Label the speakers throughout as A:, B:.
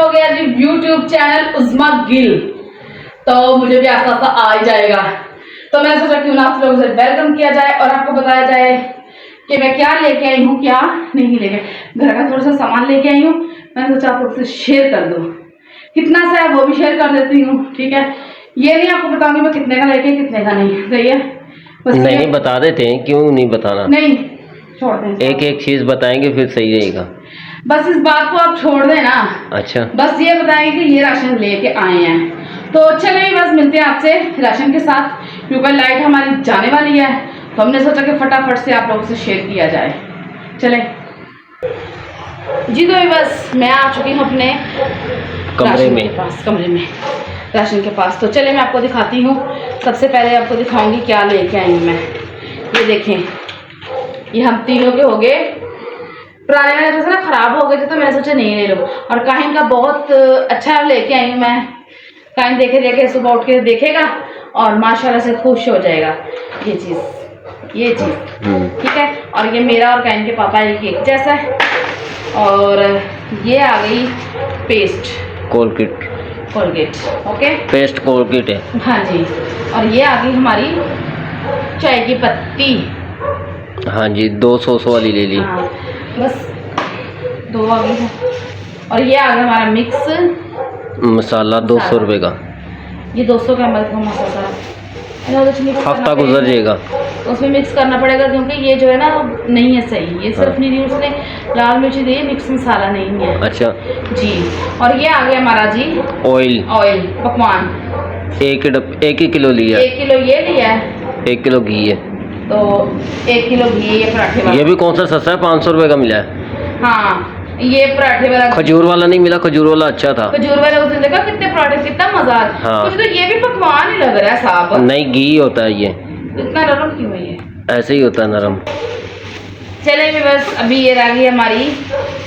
A: हो गया जी YouTube channel उज़्मा गिल, तो मुझे भी आस्ता आस्ता आ ही जाएगा। तो मैंने सोचा क्यों ना आप लोगों से वेलकम किया जाए और आपको बताया जाए कि मैं क्या लेके आई हूँ, क्या नहीं लेके। घर का थोड़ा सा सामान लेके आई हूँ, मैंने सोचा आप लोग से शेयर कर दूँ। कितना सा है वो भी शेयर कर देती हूँ, ठीक है। ये नहीं आपको बताऊंगी मैं कितने का लेके कितने का नहीं, सही है। बस
B: नहीं बता देते हैं, क्यों नहीं बताना।
A: नहीं छोड़ दें,
B: एक एक चीज बताएंगे फिर सही रहेगा।
A: बस इस बात को आप छोड़ देना।
B: अच्छा,
A: बस ये बताएंगे कि ये राशन लेके आए हैं। तो चलिए बस मिलते हैं आपसे राशन के साथ, क्योंकि लाइट हमारी जाने वाली है, तो हमने सोचा कि फटाफट से आप लोगों से शेयर किया जाए। चले जी। तो बस मैं आ चुकी हूँ अपने
B: कमरे में,
A: कमरे में राशन के पास। तो चले मैं आपको दिखाती हूँ। सबसे पहले आपको दिखाऊंगी क्या लेके आई हूँ मैं। ये देखें, ये हम तीनों के हो गए। पुराने वाले जैसे ना खराब हो गए थे, तो मैंने सोचा नहीं ले लो। और काहिन का बहुत अच्छा लेके आई हूँ मैं। काहिन देखे देखे सुबह उठ के देखेगा और माशाल्लाह से खुश हो जाएगा। ये चीज़ ठीक है। और ये मेरा और काहिन के पापा एक जैसा है। और ये आ गई paste Colgate, okay, paste
B: Colgate है।
A: हाँ जी। और ये आ गई हमारी चाय की पत्ती।
B: हाँ जी, 200 वाली ले ली।
A: हाँ, बस 2 आ गई है। और ये आ गया हमारा मिक्स
B: मसाला 200 रुपये का।
A: ये 200 का मसाला
B: हफ्ता गुजर जाएगा।
A: उसमें मिक्स करना पड़ेगा, क्योंकि ये जो है ना नहीं है सही। ये सिर्फ नहीं उसने लाल मिर्ची दी, मिक्स मसाला नहीं है।
B: अच्छा
A: जी। और ये आ गया हमारा जी ऑयल पकवान।
B: एक ही किलो लिया।
A: 1 किलो ये लिया है,
B: 1 किलो घी है।
A: तो 1 किलो घी। ये पराठे वाला,
B: ये भी कौन सा सस्ता है, 500 रुपये का मिला है।
A: हाँ, ये पराठे वाला।
B: खजूर वाला नहीं मिला, खजूर वाला अच्छा था।
A: खजूर वाले उसने देखा कितने पराठे, कितना मजा।
B: हाँ।
A: मुझे तो ये भी पकवान ही लग रहा है साहब।
B: नहीं, घी होता है ये।
A: इतना नरम क्यों है ये?
B: ऐसे ही होता है नरम।
A: चले भी बस अभी ये रह गई हमारी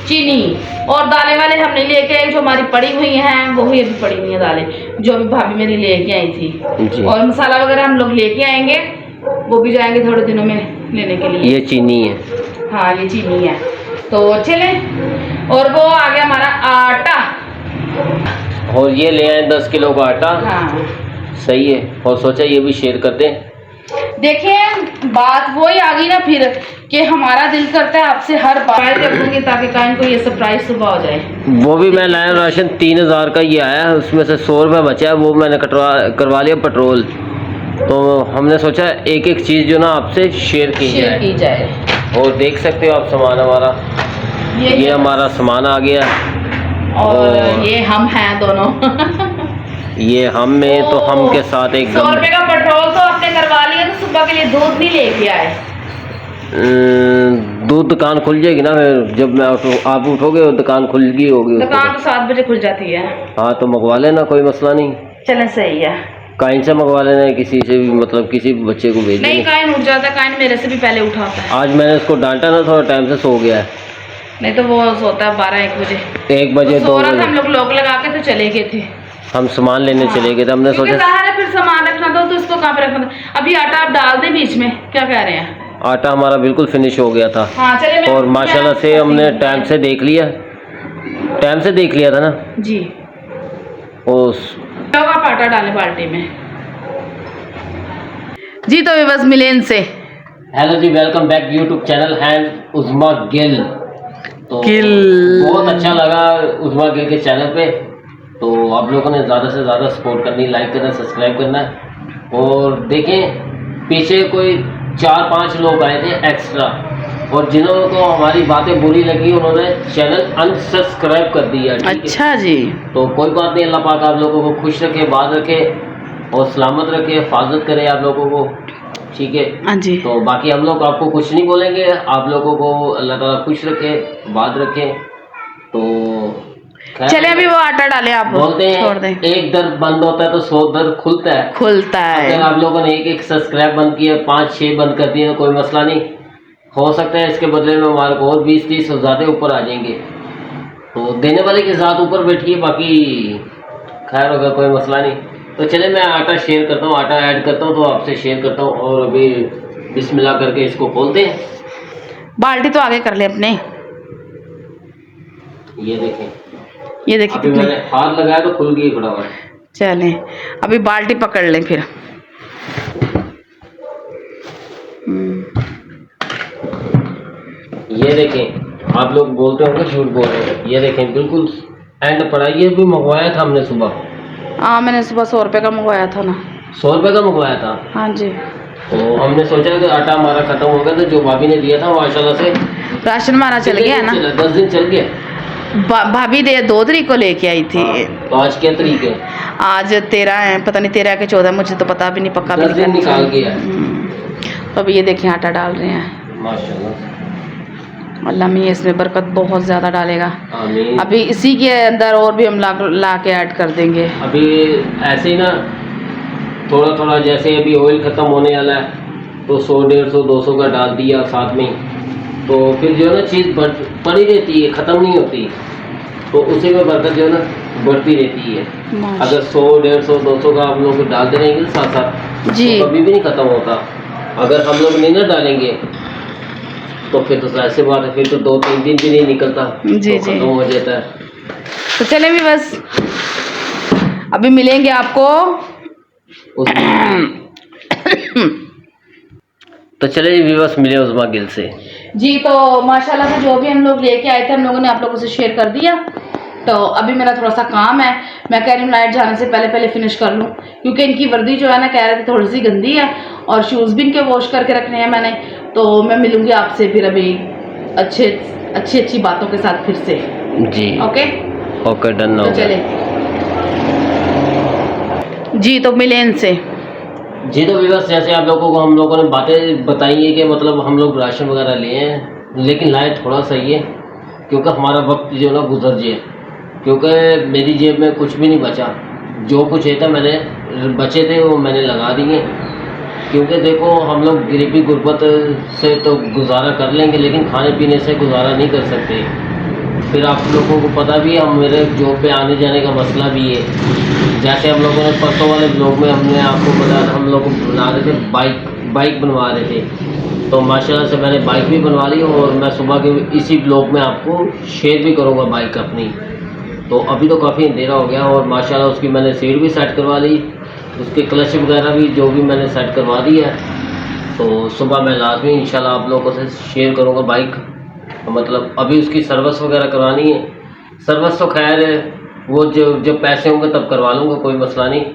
A: चीनी। और दालें वाले हम नहीं लेके आए, जो हमारी पड़ी हुई हैं वो ही अभी पड़ी हुई हैं दालें, जो अभी भाभी मेरी लेके आई थी जी। और मसाला वगैरह हम लोग लेके आएंगे, वो भी जाएंगे थोड़े दिनों में लेने के लिए।
B: ये चीनी है।
A: हाँ, ये चीनी है। तो चले। और वो आ गया हमारा आटा।
B: और ये ले आए 10 किलो का आटा।
A: हाँ,
B: सही है। और सोचा ये भी शेयर कर दें।
A: देखिए बात वही आ गई ना फिर, कि हमारा दिल करता है आपसे हर बार रखूंगी, ताकि काइन को ये सरप्राइज सुबह हो जाए।
B: वो भी मैं लाया राशन 3000 का ये आया, उसमें से 100 रुपये बचा है, वो मैंने करवा लिया पेट्रोल। तो हमने सोचा एक एक चीज़ जो ना आपसे शेयर की जाए। और देख सकते हो आप सामान हमारा, ये हमारा सामान आ गया।
A: और ये हम हैं दोनों।
B: ये हम में, तो हम के साथ एक
A: 100 रुपये का पेट्रोल तो आपने करवा लिया, तो सुबह के लिए दूध नहीं लेके आए।
B: दूध दुकान खुल जाएगी ना, फिर जब मैं आप उठोगे दुकान खुल गई होगी।
A: दुकान तो 7 बजे खुल जाती है।
B: हाँ, तो मंगवा लेना, कोई मसला नहीं।
A: चले, सही है।
B: काइन से मंगवा लेना है, किसी से भी, मतलब किसी बच्चे को भेज
A: नहीं, काइन उठ जाता है, काइन मेरे से भी पहले उठा होता है।
B: आज मैंने उसको डांटा ना, थोड़ा टाइम से सो गया है।
A: नहीं तो वो सोता है 12-1 बजे।
B: 1 बजे, 2 बजे
A: हम लोग लॉक लगा के तो चले गए थे।
B: हम सामान लेने चले गए थे। हमने सोचा
A: फिर सामान रखना था, तो इसको कहाँ पे रखना था। अभी आटा आप डाल दें बीच में, क्या कह रहे हैं? आटा
B: हमारा बिल्कुल फिनिश हो गया था।
A: हाँ, चले।
B: और माशाल्लाह से हमने टाइम से देख लिया था ना
A: जी। आप आटा डालें बाल्टी में जी। तो बस मिले इनसे।
B: Hello ji, welcome back YouTube channel हैंड उज़्मा गिल। तो बहुत अच्छा लगा उज़्मा गिल के चैनल पे। तो आप लोगों ने ज़्यादा से ज़्यादा सपोर्ट करनी, लाइक करना, सब्सक्राइब करना। और देखें पीछे कोई 4-5 लोग आए थे एक्स्ट्रा, और जिन्होंने हमारी बातें बुरी लगी उन्होंने चैनल अनसब्सक्राइब कर दिया।
A: अच्छा जी।
B: तो कोई बात नहीं, अल्लाह पाक आप लोगों को खुश रखे, बात रखे और सलामत रखे, हिफाजत करे आप लोगों को, ठीक है।
A: हाँ जी।
B: तो बाकी हम लोग आपको कुछ नहीं बोलेंगे, आप लोगों को अल्लाह ताला खुश रखे, बात रखे। तो
A: चले अभी वो आटा डालें, आप
B: बोलते हैं
A: छोड़ दें।
B: एक दर बंद होता है तो 100 दर खुलता है। अगर आप लोगों ने एक सब्सक्राइब बंद किया, 5-6 बंद कर दिए, कोई मसला नहीं। हो सकता है इसके बदले में हमारे को और 20-30 ज़्यादा ऊपर आ जाएंगे। तो देने वाले के साथ ऊपर बैठिए, बाकी खैर होगा, कोई मसला नहीं। तो चले मैं आटा शेयर करता हूँ, आटा ऐड करता हूँ, तो आपसे शेयर करता हूँ। और अभी बिस्मिल्लाह करके इसको खोलते हैं।
A: बाल्टी तो आगे कर ले अपने।
B: ये देखें,
A: ये देखिए
B: अभी मैंने हाथ लगाया तो खुल गई फटाफट।
A: चलें अभी बाल्टी पकड़ लें फिर।
B: ये देखें, आप लोग बोलते होंगे झूठ बोल रहे हैं, ये देखें बिल्कुल एंड पड़ा। ये भी मंगवाया था हमने सुबह।
A: हाँ मैंने सुबह 100 रुपये का मंगवाया था ना।
B: 100 रुपये का मंगवाया था।
A: हाँ जी।
B: तो हमने सोचा कि आटा हमारा खत्म हो गया, तो जो भाभी ने दिया था माशाल्लाह से
A: राशन हमारा चल गया ना।
B: 10 दिन चल गया।
A: भाभी 2 तारीख को लेके आई थी।
B: तो आज क्या तारीख है?
A: आज 13 है, पता नहीं 13 के 14, मुझे तो पता भी नहीं, पक्का भी
B: 10 दिन निकाल गया।
A: तो अभी ये देखिए आटा डाल रहे हैं
B: माशाल्लाह।
A: अल्लाह मियां इसमें बरकत बहुत ज़्यादा डालेगा।
B: आमीन।
A: अभी इसी के अंदर और भी हम ला के ऐड कर देंगे।
B: अभी ऐसे ही ना थोड़ा थोड़ा, जैसे अभी ऑयल ख़त्म होने वाला है तो 100, 150, 200 का डाल दिया साथ में, तो फिर जो है ना चीज़ पड़ी रहती है, ख़त्म नहीं होती, तो उसी में बरकत जो है ना बढ़ती रहती है। अगर 100, 150, 200 का हम लोग डालते रहेंगे साथ साथ
A: जी,
B: तो कभी भी नहीं ख़त्म होता। अगर हम लोग नहीं ना डालेंगे तो फिर तो ऐसे बात है, फिर तो 2-3 दिन भी नहीं निकलता,
A: जी
B: तो खत्म हो जाता है।
A: तो चले भी बस अभी मिलेंगे आपको
B: तो चले जी बस मिले उस्मा गिल से
A: जी। तो माशाल्लाह से जो भी हम लोग लेके आए थे हम लोगों ने आप लोगों से शेयर कर दिया। तो अभी मेरा थोड़ा सा काम है, मैं कह रही हूँ नाइट जाने से पहले फिनिश कर लूँ, क्योंकि इनकी वर्दी जो है ना कह रहे थे थोड़ी सी गंदी है और शूज़ भी इनके वॉश करके रखने हैं मैंने। तो मैं मिलूँगी आपसे फिर अभी अच्छी बातों के साथ फिर से
B: जी। Okay done.
A: तो चले जी, तो मिले इनसे
B: जी। तो बस जैसे आप लोगों को हम लोगों ने बातें बताई है कि मतलब हम लोग राशन वगैरह लिए हैं, लेकिन लाए थोड़ा सा ही है क्योंकि हमारा वक्त जो ना गुजर जाए, क्योंकि मेरी जेब में कुछ भी नहीं बचा। जो कुछ है था मैंने बचे थे वो मैंने लगा दिए, क्योंकि देखो हम लोग गरीबी गुर्बत से तो गुजारा कर लेंगे लेकिन खाने पीने से गुजारा नहीं कर सकते। फिर आप लोगों को पता भी है हम मेरे जॉब पे आने जाने का मसला भी है। जैसे हम लोगों ने परसों वाले ब्लॉग में हमने आपको बताया, हम लोग बना रहे थे बाइक बनवा रहे थे, तो माशाल्लाह से मैंने बाइक भी बनवा ली और मैं सुबह के इसी ब्लॉग में आपको शेयर भी करूँगा बाइक अपनी। तो अभी तो काफ़ी अंधेरा हो गया और माशाल्लाह उसकी मैंने सीट भी सेट करवा ली, उसके क्लच वगैरह भी जो भी मैंने सेट करवा दी है। तो सुबह मैं लाजमी इंशाल्लाह आप लोगों से शेयर करूँगा बाइक। मतलब अभी उसकी सर्विस वगैरह करवानी है। सर्विस तो खैर वो जब पैसे होंगे तब करवा लूँगा, कोई मसला नहीं।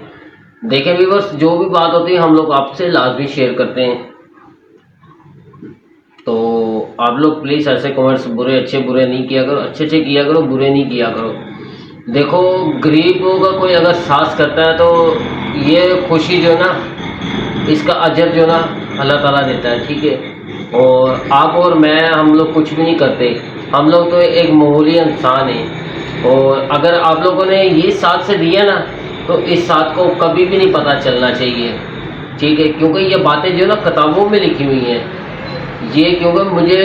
B: देखें भी बस जो भी बात होती है हम लोग आपसे लाजमी शेयर करते हैं। तो आप लोग प्लीज़ ऐसे कमेंट्स बुरे अच्छे बुरे नहीं किया करो, अच्छे किया करो, बुरे नहीं किया करो। देखो गरीबों का कोई अगर साथ करता है तो ये खुशी जो ना, इसका अजर जो ना अल्लाह ताला देता है, ठीक है। और आप और मैं हम लोग कुछ भी नहीं करते, हम लोग तो एक मामूली इंसान हैं। और अगर आप लोगों ने ये साथ से दिया ना तो इस साथ को कभी भी नहीं पता चलना चाहिए, ठीक है, क्योंकि ये बातें जो ना किताबों में लिखी हुई हैं। ये क्योंकि मुझे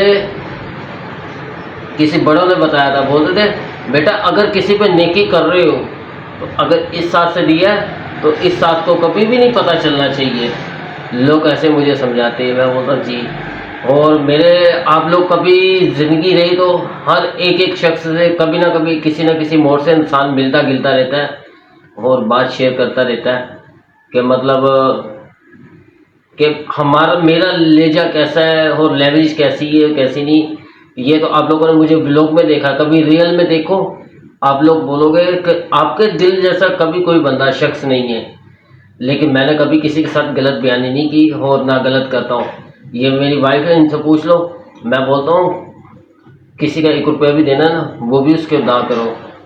B: किसी बड़ों ने बताया था, बोलते थे बेटा अगर किसी पे नेकी कर रहे हो तो अगर इस साथ से दिया तो इस साथ को कभी भी नहीं पता चलना चाहिए। लोग ऐसे मुझे समझाते हैं, मैं बोलता जी। और मेरे आप लोग कभी ज़िंदगी रही तो हर एक शख्स से कभी ना कभी किसी न किसी मोड़ से इंसान मिलता गिलता रहता है और बात शेयर करता रहता है कि मतलब कि मेरा लहजा कैसा है और लैंग्वेज कैसी है कैसी नहीं। ये तो आप लोगों ने मुझे ब्लॉग में देखा, कभी रियल में देखो, आप लोग बोलोगे कि आपके दिल जैसा कभी कोई बंदा शख्स नहीं है। लेकिन मैंने कभी किसी के साथ गलत बयानी नहीं की और ना गलत करता हूँ। ये मेरी वाइफ है, इनसे पूछ लो। मैं बोलता हूँ किसी का 1 रुपया भी देना ना वो भी उसके अदा करो,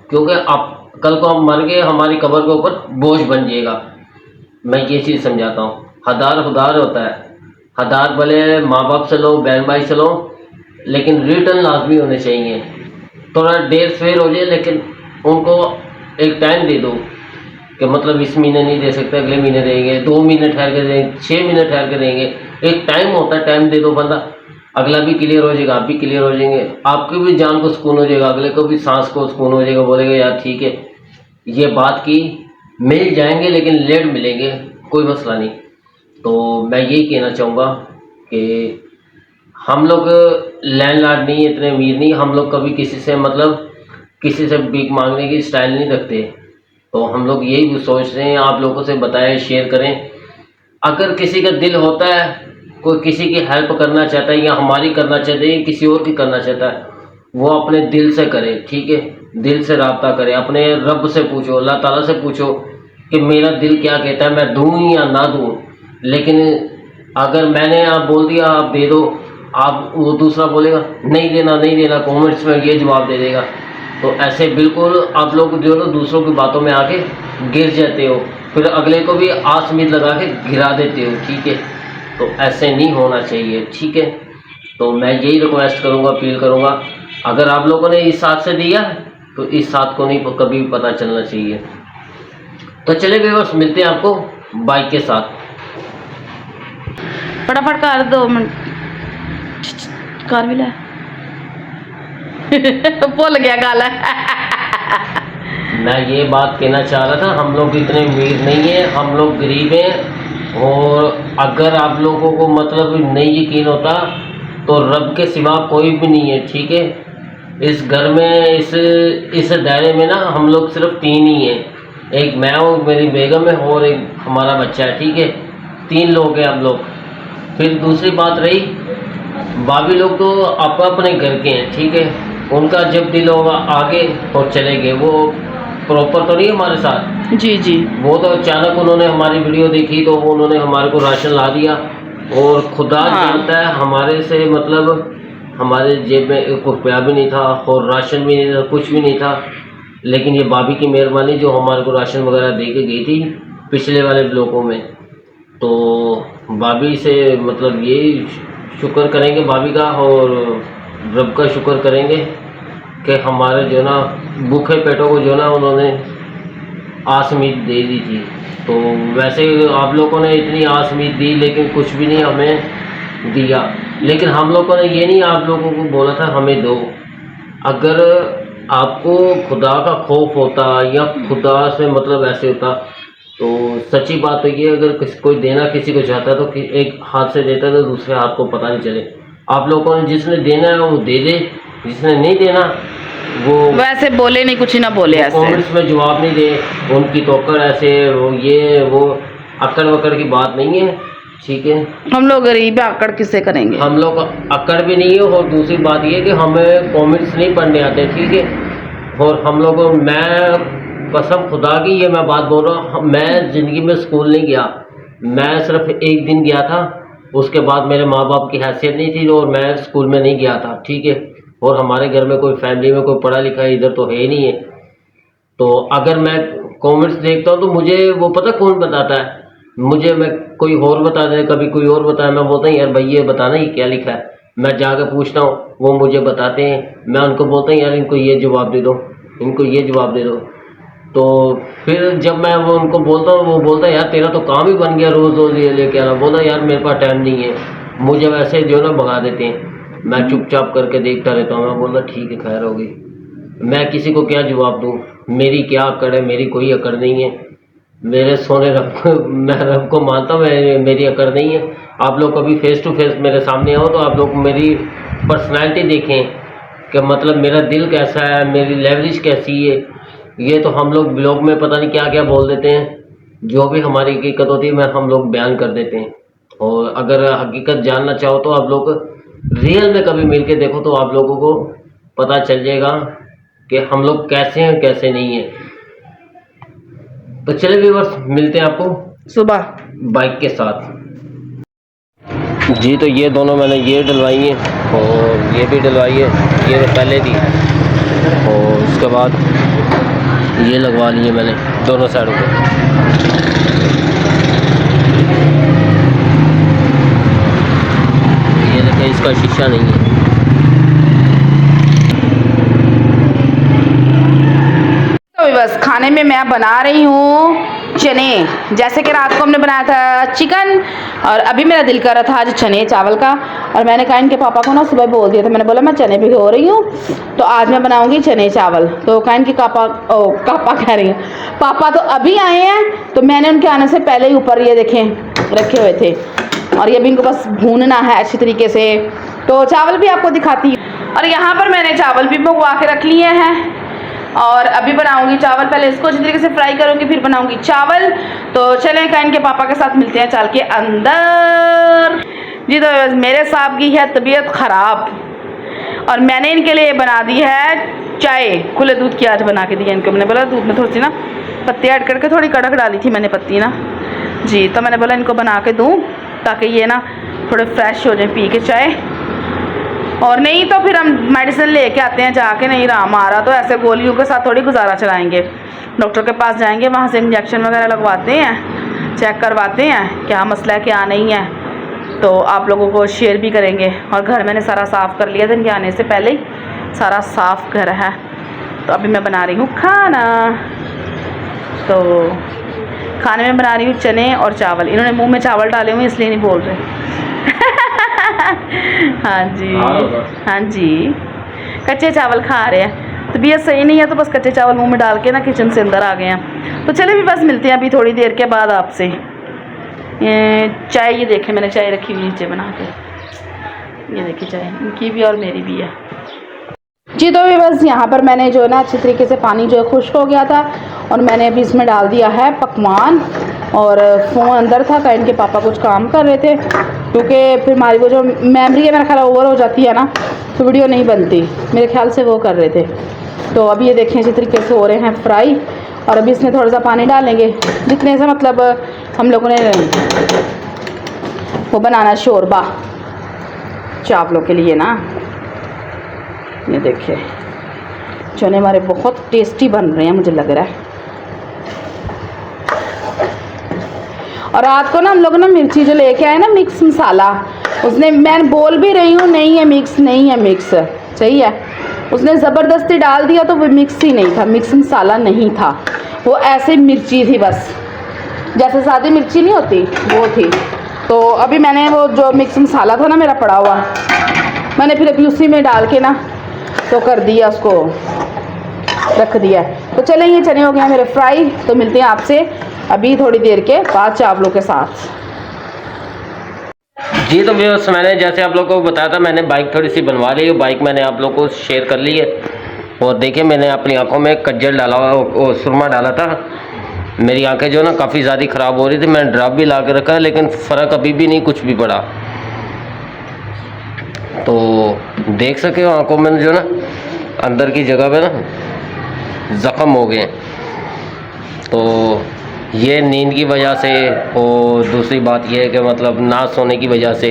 B: क्योंकि आप कल को हम मर गए हमारी कब्र के ऊपर बोझ बन जाएगा। मैं ये चीज़ समझाता हूँ। हदार खुदार होता है, हदार भले माँ बाप से लो, बहन भाई से लो, लेकिन रिटर्न लाजमी होने चाहिए। थोड़ा देर सवेर हो जाए लेकिन उनको एक टाइम दे दो कि मतलब इस महीने नहीं दे सकते, अगले महीने देंगे, 2 महीने ठहर के देंगे, 6 महीने ठहर के देंगे। एक टाइम होता है, टाइम दे दो, बंदा अगला भी क्लियर हो जाएगा, आप भी क्लियर हो जाएंगे, आपकी भी जान को सुकून हो जाएगा, अगले को भी सांस को सुकून हो जाएगा, बोलेगा यार ठीक है ये बात की, मिल जाएंगे लेकिन लेट मिलेंगे, कोई मसला नहीं। तो मैं यही कहना चाहूँगा कि हम लोग लैंडलॉर्ड नहीं, इतने अमीर नहीं, हम लोग कभी किसी से मतलब किसी से भीख मांगने की स्टाइल नहीं रखते। तो हम लोग यही सोच रहे हैं, आप लोगों से बताएं, शेयर करें। अगर किसी का दिल होता है, कोई किसी की हेल्प करना चाहता है या हमारी करना चाहता है या किसी और की करना चाहता है, वो अपने दिल से करे, ठीक है। दिल से राब्ता करे, अपने रब से पूछो, अल्लाह ताला से पूछो कि मेरा दिल क्या कहता है, मैं दूँ या ना दूँ। लेकिन अगर मैंने आप बोल दिया आप दे दो, आप वो दूसरा बोलेगा नहीं देना नहीं देना, कमेंट्स में ये जवाब दे देगा। तो ऐसे बिल्कुल आप लोग जो है दूसरों की बातों में आके गिर जाते हो, फिर अगले को भी आस उम्मीद लगा के गिरा देते हो, ठीक है। तो ऐसे नहीं होना चाहिए, ठीक है। तो मैं यही रिक्वेस्ट करूँगा, अपील करूँगा, अगर आप लोगों ने इस साथ से दिया तो इस साथ को नहीं कभी भी पता चलना चाहिए। तो चले व्यूअर्स, मिलते हैं आपको बाइक के साथ।
A: फटाफट कर 2 मिनट कर भी ला भूल गया गाला।
B: मैं ये बात कहना चाह रहा था, हम लोग इतने अमीर नहीं हैं, हम लोग गरीब हैं। और अगर आप लोगों को मतलब नहीं यकीन होता तो रब के सिवा कोई भी नहीं है, ठीक है। इस घर में इस दायरे में ना हम लोग सिर्फ 3 ही हैं, एक मैं हूँ, मेरी बेगम है और एक हमारा बच्चा है, ठीक है। 3 लोग हैं हम लोग। फिर दूसरी बात रही, बाकी लोग तो अपने घर के हैं, ठीक है। उनका जब दिल होगा आगे और चले गए, वो प्रॉपर तो नहीं हमारे साथ।
A: जी जी,
B: वो तो अचानक उन्होंने हमारी वीडियो देखी तो उन्होंने हमारे को राशन ला दिया। और खुदा जानता है हमारे से मतलब हमारे जेब में 1 रुपया भी नहीं था और राशन भी नहीं था, कुछ भी नहीं था। लेकिन ये भाभी की मेहरबानी जो हमारे को राशन वगैरह दे के गई थी पिछले वाले ब्लॉकों में। तो भाभी से मतलब ये शुक्र करेंगे भाभी का, और रब का शुक्र करेंगे कि हमारे जो ना भूखे पेटों को जो ना उन्होंने आस उम्मीद दे दी थी। तो वैसे आप लोगों ने इतनी आस उम्मीद दी लेकिन कुछ भी नहीं हमें दिया। लेकिन हम लोगों ने ये नहीं आप लोगों को बोला था हमें दो। अगर आपको खुदा का खौफ होता या खुदा से मतलब ऐसे होता तो सच्ची बात तो ये, अगर कोई देना किसी को चाहता तो एक हाथ से देता तो दूसरे हाथ को पता नहीं चले। आप लोगों ने जिसने देना है वो दे दे, जिसने नहीं देना वो
A: वैसे बोले नहीं, कुछ ही ना बोले, ऐसे
B: कमेंट्स में जवाब नहीं दे। उनकी तोकड़ ऐसे वो अकड़ वकड़ की बात नहीं है, ठीक है।
A: हम लोग गरीब है, अकड़ किससे करेंगे।
B: हम लोग अकड़ भी नहीं है। और दूसरी बात ये कि हमें कमेंट्स नहीं पढ़ने आते, ठीक है। और हम लोग, मैं कसम खुदा की ये मैं बात बोल रहा हूँ, मैं ज़िंदगी में स्कूल नहीं गया। मैं सिर्फ 1 दिन गया था, उसके बाद मेरे माँ बाप की हैसियत नहीं थी और मैं स्कूल में नहीं गया था, ठीक है। और हमारे घर में कोई फैमिली में कोई पढ़ा लिखा इधर तो है ही नहीं है। तो अगर मैं कमेंट्स देखता हूँ तो मुझे वो पता कौन बताता है, मुझे मैं कोई और बता दे, कभी कोई और बताया, मैं बोलता हूँ यार भाई ये बताना ये क्या लिखा है। मैं जाकर पूछता हूँ, वो मुझे बताते हैं, मैं उनको बोलता हूँ यार इनको ये जवाब दे दो, इनको ये जवाब दे दो। तो फिर जब मैं वो उनको बोलता हूँ, वो बोलता है यार तेरा तो काम ही बन गया रोज़ रोज़ ये लेके आना। बोलता यार मेरे पास टाइम नहीं है, मुझे वैसे जो ना भगा देते हैं। मैं चुपचाप करके देखता रहता हूँ। मैं बोलता ठीक है खैर होगी, मैं किसी को क्या जवाब दूँ, मेरी क्या अकड़ है, मेरी कोई अकड़ नहीं है। मेरे सोने रब को, मैं रब को मानता हूँ, मेरी अकड़ नहीं है। आप लोग कभी फेस टू फेस मेरे सामने आओ तो आप लोग मेरी पर्सनैलिटी देखें कि मतलब मेरा दिल कैसा है, मेरी लेवरेज कैसी है। ये तो हम लोग ब्लॉग में पता नहीं क्या क्या बोल देते हैं, जो भी हमारी हकीकत होती है हम लोग बयान कर देते हैं। और अगर हकीकत जानना चाहो तो आप लोग रियल में कभी मिल के देखो तो आप लोगों को पता चल जाएगा कि हम लोग कैसे हैं कैसे नहीं हैं। तो चलिए व्यूअर्स, मिलते हैं आपको
A: सुबह
B: बाइक के साथ। जी तो ये दोनों मैंने ये डलवाई है और ये भी डलवाई है, ये तो पहले थी। और उसके बाद ये लगवा लिए मैंने दोनों साइडों पे। ये देखें इसका शीशा नहीं है।
A: तो बस खाने में मैं बना रही हूँ चने। जैसे कि रात को हमने बनाया था चिकन और अभी मेरा दिल कर रहा था आज चने चावल का। और मैंने कहा इनके पापा को ना सुबह बोल दिया था, मैंने बोला मैं चने भिगो रही हूँ तो आज मैं बनाऊंगी चने चावल। तो कहा इनके पापा कह रही हैं, पापा तो अभी आए हैं। तो मैंने उनके आने से पहले ही ऊपर ये देखें रखे हुए थे और ये भी इनको बस भूनना है अच्छी तरीके से। तो चावल भी आपको दिखाती हूँ। और यहाँ पर मैंने चावल भी भिगवा के रख लिए हैं। और अभी बनाऊंगी चावल। पहले इसको अच्छी तरीके से फ्राई करूंगी, फिर बनाऊंगी चावल। तो चलें काइन के पापा के साथ मिलते हैं चल के अंदर। जी तो मेरे साहब की है तबीयत ख़राब और मैंने इनके लिए बना दी है चाय। खुले दूध की आज बना के दी है इनको। मैंने बोला दूध में थोड़ी सी ना पत्ती ऐड करके थोड़ी कड़क डाली थी मैंने पत्ती ना जी। तो मैंने बोला इनको बना के दूँ ताकि ये ना थोड़े फ्रेश हो जाए पी के चाय। और नहीं तो फिर हम मेडिसिन लेके आते हैं जाके, नहीं आराम आ रहा तो ऐसे गोलियों के साथ थोड़ी गुजारा चलाएंगे। डॉक्टर के पास जाएंगे, वहाँ से इंजेक्शन वगैरह लगवाते हैं, चेक करवाते हैं क्या मसला है क्या नहीं है। तो आप लोगों को शेयर भी करेंगे। और घर मैंने सारा साफ़ कर लिया था, इनके आने से पहले ही सारा साफ़ घर है। तो अभी मैं बना रही हूँ खाना। तो खाने में बना रही हूँ चने और चावल। इन्होंने मुंह में चावल डाले हुए इसलिए नहीं बोल रहे। हाँ जी हाँ जी, कच्चे चावल खा रहे हैं। तबीयत सही नहीं है तो बस कच्चे चावल मुंह में डाल के ना किचन से अंदर आ गए हैं। तो चले भी बस मिलते हैं अभी थोड़ी देर के बाद आपसे। चाय ये देखें मैंने चाय रखी हुई नीचे बना के, ये देखिए चाय इनकी भी और मेरी भी है जी। तो भी बस यहाँ पर मैंने जो है ना अच्छी तरीके से पानी जो है खुश्क हो गया था और मैंने अभी इसमें डाल दिया है पकवान। और फ़ोन अंदर था, काइन के पापा कुछ काम कर रहे थे क्योंकि फिर हमारी वो जो मेमोरी है मेरा ख्याल ओवर हो जाती है ना तो वीडियो नहीं बनती, मेरे ख्याल से वो कर रहे थे। तो अभी ये देखें इसी तरीके से हो रहे हैं फ्राई। और अभी इसमें थोड़ा सा पानी डालेंगे जितने से मतलब हम लोगों ने वो बनाना शोरबा चावलों के लिए ना। ये देखिए चने हमारे बहुत टेस्टी बन रहे हैं मुझे लग रहा है। और रात को ना हम लोग ना मिर्ची जो लेके आए ना मिक्स मसाला, उसने मैं बोल भी रही हूँ नहीं है मिक्स, नहीं है मिक्स, सही है उसने ज़बरदस्ती डाल दिया तो वो मिक्स ही नहीं था, मिक्स मसाला नहीं था, वो ऐसे मिर्ची थी बस जैसे सादी मिर्ची नहीं होती वो थी। तो अभी मैंने वो जो मिक्स मसाला था ना मेरा पड़ा हुआ, मैंने फिर अभी उसी में डाल के ना तो कर दिया, उसको रख दिया। तो चलें ये चने हो गए मेरे फ्राई। तो मिलते हैं आपसे अभी थोड़ी देर के बाद चावलों के साथ
B: जी। तो व्यूअर्स मैंने जैसे आप लोगों को बताया था मैंने बाइक थोड़ी सी बनवा ली है, बाइक मैंने आप लोगों को शेयर कर ली है। और देखिए मैंने अपनी आंखों में कज्जल डाला हुआ, सुरमा डाला था। मेरी आंखें जो ना काफ़ी ज़्यादा ख़राब हो रही थी, मैंने ड्रॉप भी ला के रखा है लेकिन फ़र्क अभी भी नहीं कुछ भी पड़ा। तो देख सके हो आंखों में जो ना अंदर की जगह पे ना ज़ख़म हो गए। तो ये नींद की वजह से और दूसरी बात यह है कि मतलब ना सोने की वजह से।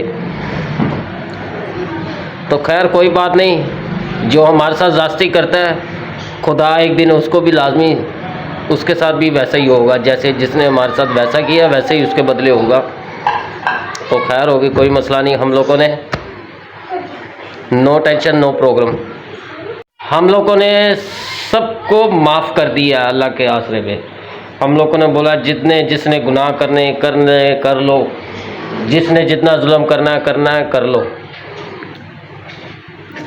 B: तो खैर कोई बात नहीं, जो हमारे साथ ज़्यादती करता है खुदा एक दिन उसको भी लाजमी उसके साथ भी वैसा ही होगा, जैसे जिसने हमारे साथ वैसा किया वैसे ही उसके बदले होगा। तो खैर होगी, कोई मसला नहीं। हम लोगों ने नो टेंशन नो प्रॉब्लम, हम लोगों ने सबको माफ़ कर दिया अल्लाह के आसरे पे। हम लोगों ने बोला जिसने गुनाह करने कर लो, जिसने जितना जुल्म करना है कर लो।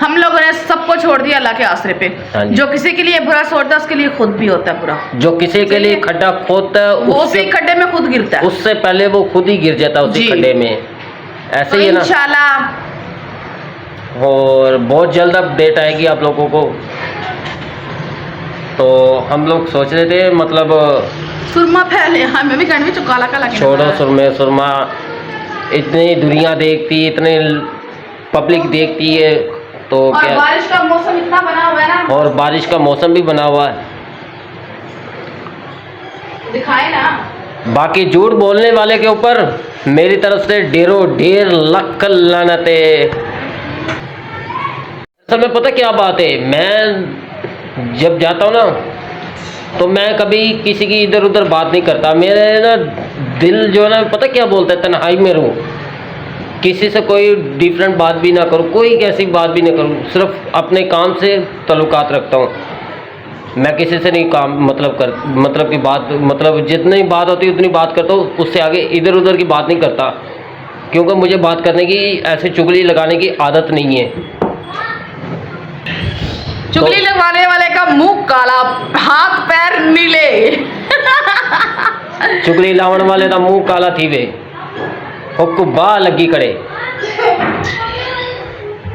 A: हम लोगों ने सबको छोड़ दिया अल्लाह के आसरे पे। जो किसी के लिए बुरा सोचता है उसके लिए खुद भी होता है बुरा। जो किसी के लिए खड्डा खोदता है वो उसी खड्डे में खुद गिरता है,
B: उससे पहले वो खुद ही गिर जाता है उसी खड्डे में। ऐसे ही है ना
A: इंशाल्लाह।
B: और बहुत जल्द अपडेट आएगी आप लोगों को। तो हम लोग सोच रहे थे मतलब
A: सुरमा फैले, हाँ मैं भी कहने में काला काला
B: छोड़ो सुरमा, इतनी दुनिया देखती, इतने पब्लिक देखती है तो
A: और
B: क्या।
A: बारिश का मौसम इतना बना हुआ है ना,
B: और बारिश का मौसम भी बना हुआ है,
A: दिखाए ना।
B: बाकी झूठ बोलने वाले के ऊपर मेरी तरफ से ढेर लाख लानते। असल में पता क्या बात है, मैं जब जाता हूँ ना तो मैं कभी किसी की इधर उधर बात नहीं करता। मेरे ना दिल जो है ना पता क्या बोलता है, तन्हाई में रहूँ, किसी से कोई डिफरेंट बात भी ना करूँ, कोई कैसी बात भी ना करूँ, सिर्फ अपने काम से ताल्लुकात रखता हूँ। मैं किसी से नहीं काम मतलब की बात मतलब जितनी बात होती है उतनी बात करता हूँ, उससे आगे इधर उधर की बात नहीं करता, क्योंकि मुझे बात करने की ऐसे चुगली लगाने की आदत नहीं है।
A: चुगली लगवाने वाले का मुंह काला, हाथ पैर नीले।
B: चुगली लावन वाले का मुंह काला थी वे, हुक्ku बा लगी करे।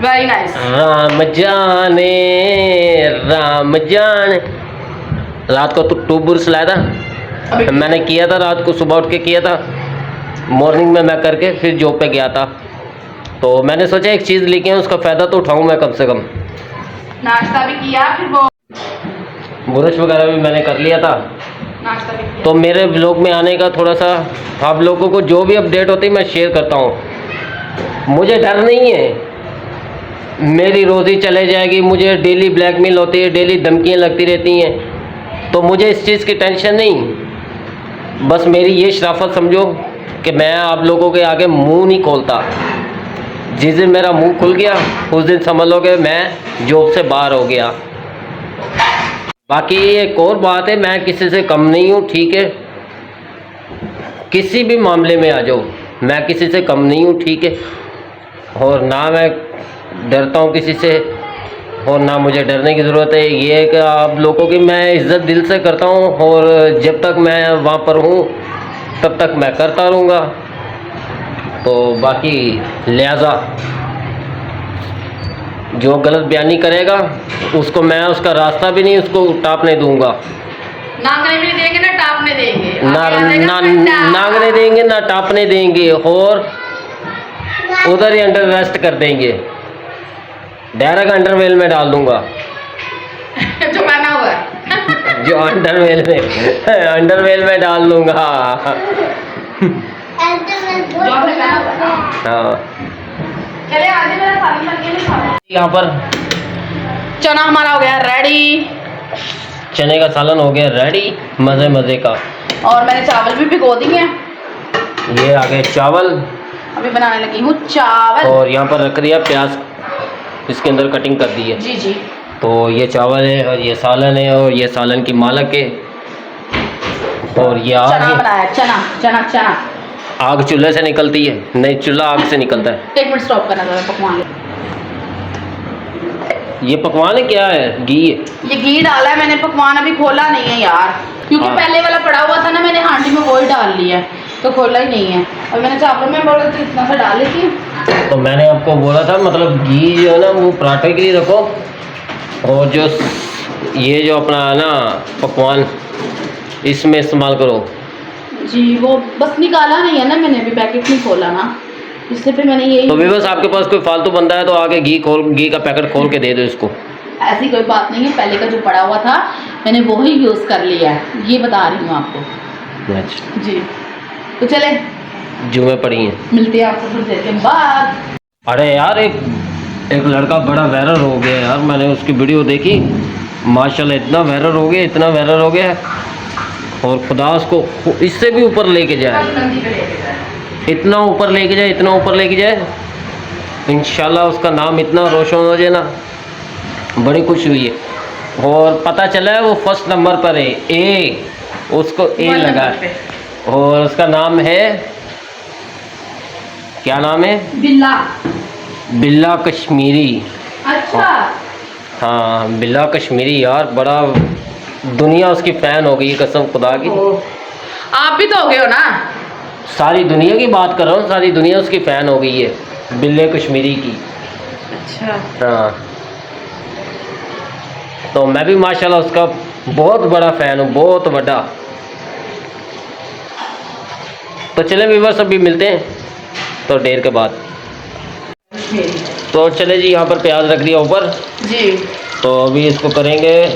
A: Very nice.
B: राम जाने रात को तो 2 बुर्स लाया था, मैंने किया था रात को, सुबह उठ के किया था, मॉर्निंग में मैं करके फिर जॉब पे गया था। तो मैंने सोचा एक चीज़ लेके आऊँ, उसका फ़ायदा तो उठाऊँ मैं कम से कम।
A: नाश्ता भी किया, फिर वो
B: ब्रश वगैरह भी मैंने कर लिया था।
A: नाश्ता भी किया।
B: तो मेरे ब्लॉग में आने का थोड़ा सा, आप लोगों को जो भी अपडेट होती है मैं शेयर करता हूँ। मुझे डर नहीं है, मेरी रोज़ी चले जाएगी, मुझे डेली ब्लैकमेल होती है, डेली धमकियाँ लगती रहती हैं, तो मुझे इस चीज़ की टेंशन नहीं। बस मेरी ये शराफत समझो कि मैं आप लोगों के आगे मुंह नहीं खोलता। जिस दिन मेरा मुंह खुल गया उस दिन समझ लो कि मैं जॉब से बाहर हो गया। बाकी एक और बात है, मैं किसी से कम नहीं हूँ, ठीक है, किसी भी मामले में आ जाओ, मैं किसी से कम नहीं हूँ, ठीक है। और ना मैं डरता हूँ किसी से, और ना मुझे डरने की ज़रूरत है। ये है कि आप लोगों की मैं इज़्ज़त दिल से करता हूँ, और जब तक मैं वहाँ पर हूँ तब तक मैं करता रहूँगा। तो बाकी लिहाजा जो गलत बयानी करेगा उसको मैं उसका रास्ता भी नहीं उसको टापने दूंगा।
A: नांगने भी नहीं देंगे ना टापने देंगे,
B: नांगने देंगे ना टापने देंगे, और उधर ही अंडर रेस्ट कर देंगे, डायरेक्ट अंडरवेल में डाल दूंगा।
A: जो पहना हुआ है
B: जो अंडरवेल में डाल दूंगा।
A: जो आपने पहना हुआ है।
B: हाँ,
A: चले आज मेरा सालन बन के नहीं खाना।
B: यहाँ पर
A: चना हमारा हो गया रेडी,
B: चने का सालन हो गया रेडी, मज़े मज़े का।
A: और मैंने चावल भी भिगो दिए हैं।
B: ये आ गए चावल,
A: अभी बनाने लगी हूँ चावल।
B: और यहाँ पर रख दिया प्याज, इसके अंदर कटिंग कर दी है।
A: जी जी।
B: तो ये चावल है, और ये सालन है, और ये सालन की मालक है, और ये
A: चना
B: आग,
A: बनाया, चना चना चना।
B: आग चूल्हे से निकलती है, नहीं चूल्हा आग से निकलता है।
A: 1 मिनट स्टॉप करना था पकवान।
B: ये पकवान है क्या है? घी है,
A: ये घी डाला है मैंने, पकवान अभी खोला नहीं है यार, क्योंकि
B: हाँ।
A: पहले वाला पड़ा हुआ था ना, मैंने हांडी में वही डाल लिया है, तो खोला ही नहीं है। और मैंने चावल में बोला तो इतना सा डाल लेती हूँ।
B: तो मैंने आपको बोला था मतलब घी जो है ना वो पराठे के लिए रखो, और जो ये जो अपना है ना पकवान इसमें इस्तेमाल करो।
A: जी वो बस निकाला नहीं है ना मैंने, अभी पैकेट नहीं खोला ना, इससे फिर मैंने यही।
B: तो भी बस आपके पास कोई फालतू बंदा है तो आके घी का पैकेट खोल के दे दो इसको।
A: ऐसी कोई बात नहीं है, पहले का जो पड़ा हुआ था मैंने वो ही यूज़ कर लिया है, ये बता रही हूँ आपको।
B: अच्छा
A: जी तो चले
B: जुमे पड़ी हैं,
A: मिलते हैं आपको थोड़ी देर के बाद।
B: अरे यार एक लड़का बड़ा वायरल हो गया यार, मैंने उसकी वीडियो देखी, माशाल्लाह इतना वायरल हो गया, इतना वायरल हो गया, और खुदा उसको इससे भी ऊपर लेके जाए, इतना ऊपर लेके जाए, इतना ऊपर लेके जाए, इंशाल्लाह उसका नाम इतना रोशन हो जाए ना, बड़ी खुशी हुई है। और पता चला है वो फर्स्ट नंबर पर है, ए, उसको ए लगा है, और उसका नाम है, क्या नाम है? बिल्ला कश्मीरी।
A: अच्छा
B: हाँ बिल्ला कश्मीरी यार, बड़ा दुनिया उसकी फ़ैन हो गई है कसम खुदा की।
A: आप भी तो हो गए हो ना?
B: सारी दुनिया की बात कर रहा हूँ, सारी दुनिया उसकी फ़ैन हो गई है बिल्ले कश्मीरी की।
A: अच्छा
B: हाँ, तो मैं भी माशाल्लाह उसका बहुत बड़ा फ़ैन हूँ, बहुत बड़ा। तो चले व्यूअर्स अभी मिलते हैं तो देर के बाद। तो चले जी, यहाँ पर प्याज रख दिया ऊपर
A: जी,
B: तो अभी इसको करेंगे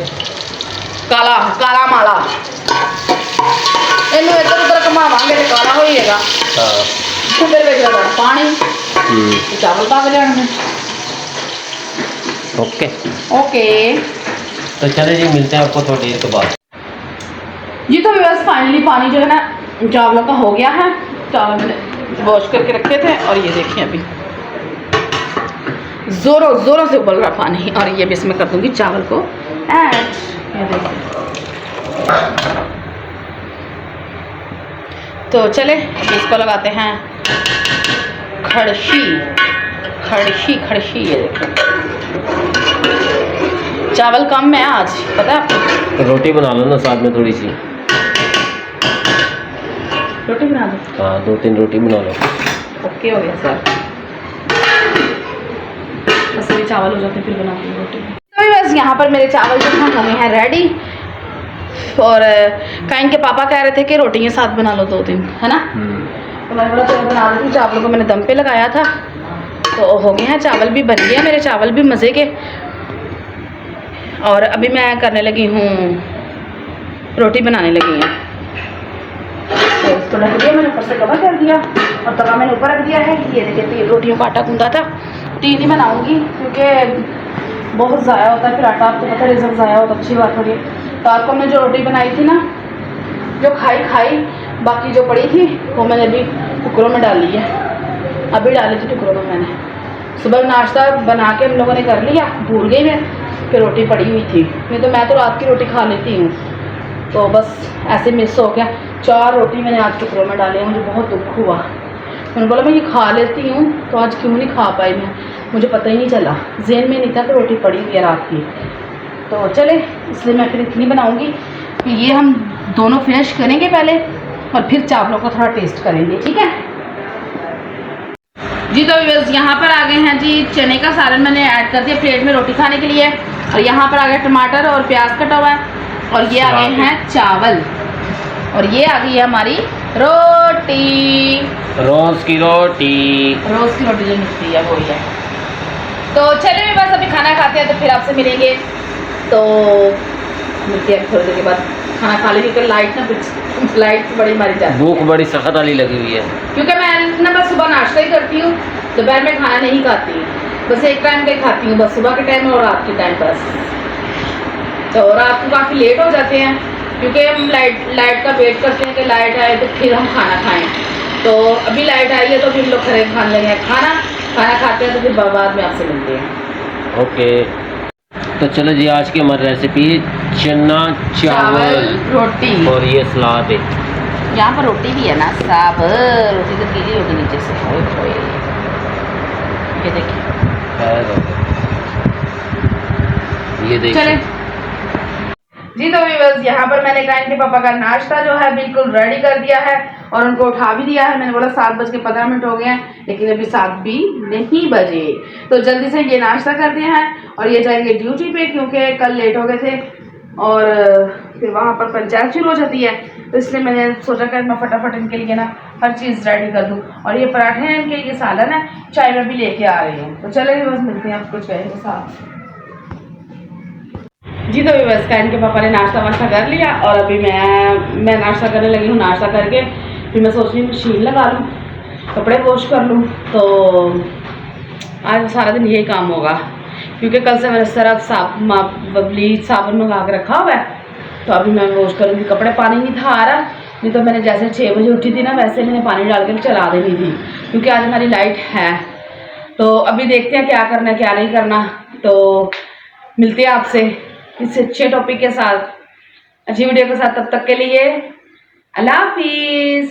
A: काला काला माला, इनू इधर उधर घुमावांगे तो काला हो जाएगा।
B: हाँ
A: फिर वेच लगा पानी, चावल पा के जाने।
B: ओके
A: ओके
B: तो चले जी, मिलते हैं आपको थोड़ी देर के बाद।
A: जी तो बस फाइनली पानी जो है ना चावलों का हो गया है, चावल मैंने वॉश करके रखे थे, और ये देखिए अभी ज़ोरों ज़ोरों से उबल रहा पानी, और ये भी इसमें कर दूंगी चावल को ऐड। ये देखिए, तो चले इसको लगाते हैं खड़शी खड़शी खड़शी। ये देखिए चावल कम है आज, पता है आपको।
B: रोटी बना लो ना साथ में थोड़ी सी,
A: रोटी बना दो।
B: हाँ 2-3 रोटी बना लो।
A: ओके हो गया सर, बस अभी चावल हो जाते फिर बनाती हूँ रोटी। तो बस यहाँ पर मेरे चावल जो हैं हो गए हैं रेडी। और काइन के पापा कह रहे थे कि रोटी के साथ बना लो 2-3, है ना। तो मैंने बोला चलो बना देती हूँ। चावलों को मैंने दम पे लगाया था तो हो गए हैं, चावल भी बन गए, मेरे चावल भी मज़े के। और अभी मैं करने लगी हूँ, रोटी बनाने लगी हैं। तो इसको रख दिया मैंने, ऊपर से कवर कर दिया और तवा मैंने ऊपर रख दिया है। ये देखिए 3 रोटियों का आटा गूंदा था, 3 ही बनाऊँगी क्योंकि बहुत ज़ाया होता है फिर आटा, आपको पता है रिजल्ट ज़ाया होता, अच्छी बात हो रही है। तो आपको हमने जो रोटी बनाई थी ना, जो खाई बाकी जो पड़ी थी वो मैंने अभी टुकड़ों में डाल ली है, अभी डाली थी टुकड़ों में मैंने। सुबह नाश्ता बना के हम लोगों ने कर लिया, भूल गई मैं, फिर रोटी पड़ी हुई थी, नहीं तो मैं तो रात की रोटी खा लेती हूँ। तो बस ऐसे मिस हो गया, 4 रोटी मैंने आज टुकड़ों में डाली है, मुझे बहुत दुख हुआ। मैंने बोला मैं ये खा लेती हूँ तो आज क्यों नहीं खा पाई मैं, मुझे पता ही नहीं चला, ज़हन में नहीं था कि रोटी पड़ी हुई है रात की। तो चले इसलिए मैं फिर इतनी बनाऊँगी कि ये हम दोनों फिनिश करेंगे पहले और फिर चावलों को थोड़ा टेस्ट करेंगे, ठीक है जी। तो बस यहाँ पर आ गए हैं जी, चने का सालन मैंने ऐड कर दिया प्लेट में रोटी खाने के लिए। और यहाँ पर आ गया टमाटर और प्याज कटा हुआ है, और ये आ गए हैं चावल, और ये आ गई है हमारी रोटी,
B: रोज की रोटी
A: जो मिलती है वही है। तो चले बस अभी खाना खाते हैं तो फिर आपसे मिलेंगे। तो मिलते हैं थोड़ी देर के बाद, खाना खा लेंगे क्योंकि लाइट बड़ी मारी जाती है,
B: भूख बड़ी सख्त वाली लगी हुई है।
A: क्योंकि मैं ना बस सुबह नाश्ता ही करती हूँ, दोपहर में खाना नहीं खाती, बस एक टाइम का ही खाती हूँ, बस सुबह के टाइम और रात के टाइम बस। तो रात को काफ़ी लेट हो जाते हैं क्योंकि हम लाइट का वेट करते हैं कि लाइट आए तो फिर हम खाना खाएं। तो अभी लाइट आई है तो फिर लोग खाने लगे हैं, खाना खाते हैं तो फिर बाद में आपसे मिलते हैं।
B: ओके, तो चलो जी, आज की हमारी रेसिपी चना चावल
A: रोटी,
B: और ये सलाद है।
A: यहाँ पर रोटी भी है ना, साब रोटी तो गीली होगी नीचे से, ये देखिए,
B: ये देखिए
A: जी। तो बस यहाँ पर मैंने काइन के पापा का नाश्ता जो है बिल्कुल रेडी कर दिया है और उनको उठा भी दिया है। मैंने बोला 7:15 हो गए हैं, लेकिन अभी 7 भी नहीं बजे, तो जल्दी से ये नाश्ता करते हैं और ये जाएंगे ड्यूटी पे क्योंकि कल लेट हो गए थे और फिर वहाँ पर पंचायत शुरू हो जाती है। तो इसलिए मैंने सोचा कि मैं फटाफट इनके लिए ना हर चीज़ रेडी कर दूँ। और ये पराठे हैं इनके, ये सालन है, चाय में भी लेके आ रही हूँ। तो चलेंगे बस मिलते हैं आपको चाय के साथ जी। तो अभी बस काइन के पापा ने नाश्ता वाश्ता कर लिया और अभी मैं नाश्ता करने लगी हूँ। नाश्ता करके फिर मैं सोच रही हूँ मशीन लगा लूँ, कपड़े वॉश कर लूँ। तो आज सारा दिन यही काम होगा क्योंकि कल से मैंने सरफ ब्लीच साबुन मंगा के रखा हुआ है, तो अभी मैं वॉश करूँगी कपड़े। पानी नहीं था आ रहा, नहीं तो मैंने जैसे 6 बजे उठी थी ना वैसे मैंने पानी डाल कर चला देनी थी क्योंकि आज हमारी लाइट है। तो अभी देखते हैं क्या करना है क्या नहीं करना। तो मिलते हैं आपसे इस अच्छे टॉपिक के साथ, अच्छी वीडियो के साथ। तब तक के लिए अल्लाह हाफिज़।